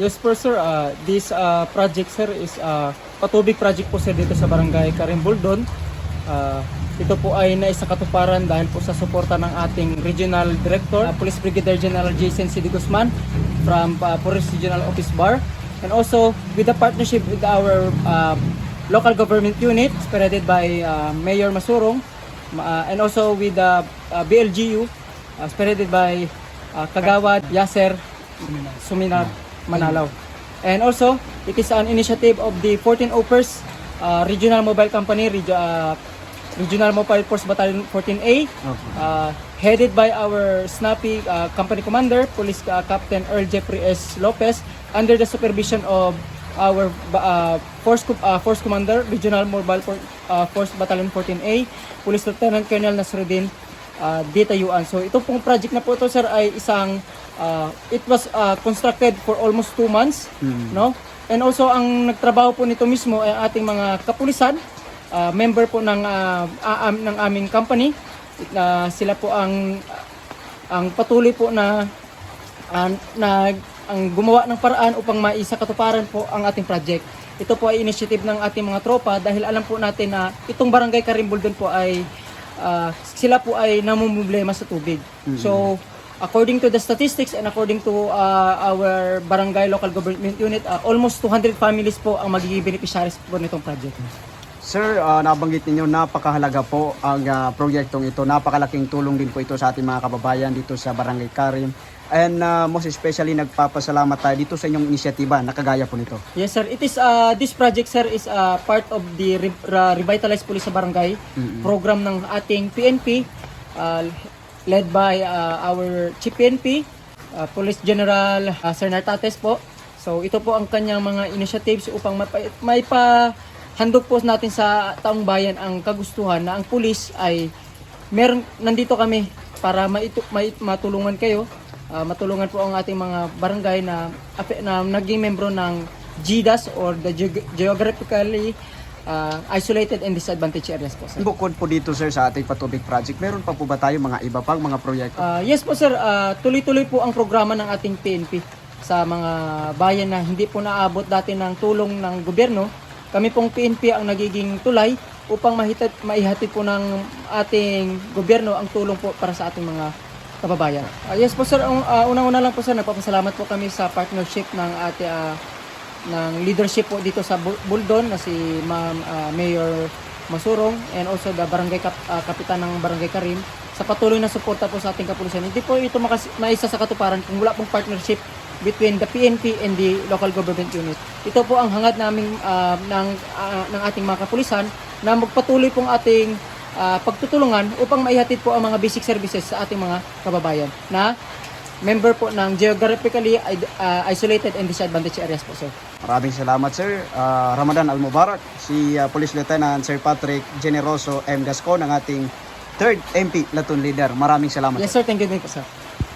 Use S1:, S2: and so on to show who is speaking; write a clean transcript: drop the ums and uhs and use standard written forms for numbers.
S1: Yes po sir, this project sir is patubig project po sir dito sa Barangay Karimbuldon. Ito po ay naisakatuparan dahil po sa suporta ng ating Regional Director, Police Brigadier General Jason C. De Guzman from Police Regional Office Bar, and also with the partnership with our local government unit spearheaded by Mayor Masurong, and also with the BLGU spearheaded by Kagawad Yasser Suminat Manalaw. And also, it is an initiative of the 14 OPERS Regional Mobile Company, Regional Mobile Force Battalion 14A, headed by our snappy company commander, Police Captain Earl Jeffrey S. Lopez, under the supervision of our Force Commander, Regional Mobile Force Battalion 14A, Police Lieutenant Colonel Nasruddin Ditayuan. So ito pong project na po ito sir ay isang it was constructed for almost 2 months, no? And also ang nagtrabaho po nito mismo ay ating mga kapulisan, member po ng aming company. Sila po ang patuloy po na ang gumawa ng paraan upang maisakatuparan po ang ating project. Ito po ay initiative ng ating mga tropa dahil alam po natin na itong Barangay Karimbuldon po ay sila po ay namumblema sa tubig. So according to the statistics and according to our barangay local government unit, almost 200 families po ang magiging beneficiaries po nitong project.
S2: Sir, nabanggit ninyo napakahalaga po ang proyektong ito. Napakalaking tulong din po ito sa ating mga kababayan dito sa Barangay Karim. And most especially nagpapasalamat tayo dito sa inyong inisyatiba na kagaya po nito.
S1: Yes sir, it is this project sir is part of the Revitalized Police sa Barangay program ng ating PNP, led by our Chief PNP, Police General Sir Nartates po. So ito po ang kanyang mga initiatives upang handog po natin sa taong bayan ang kagustuhan na ang pulis ay nandito kami para matulungan kayo, matulungan po ang ating mga barangay na naging membro ng GDAS or the Geographically Isolated and Disadvantaged Areas po sir.
S2: Bukod po dito sir sa ating patubig project, meron pa po ba tayo mga iba pang mga proyekto?
S1: Yes po sir, tuloy-tuloy po ang programa ng ating PNP sa mga bayan na hindi po naabot dati ng tulong ng gobyerno. Kami pong PNP ang nagiging tulay upang maihatid po ng ating gobyerno ang tulong po para sa ating mga kababayan. Yes po sir, unang-una lang po sir, nagpapasalamat po kami sa partnership ng ating ng leadership po dito sa Buldon na si Ma'am Mayor Masurong and also the Barangay Kapitan ng Barangay Karim sa patuloy na suporta po sa ating kapulisan. Hindi po ito maisa sa katuparan kung wala pong partnership between the PNP and the local government unit. Ito po ang hangad namin ng ating mga kapulisan na magpatuloy pong ating pagtutulungan upang maihatid po ang mga basic services sa ating mga kababayan na member po ng Geographically Isolated and Disadvantaged Areas po sir.
S2: Maraming salamat sir. Ramadan Al-Mubarak, si Police Lieutenant Sir Patrick Generoso M. Gascon, ang ating 3rd MP Platoon Leader. Maraming salamat.
S1: Yes sir, thank you din po sir.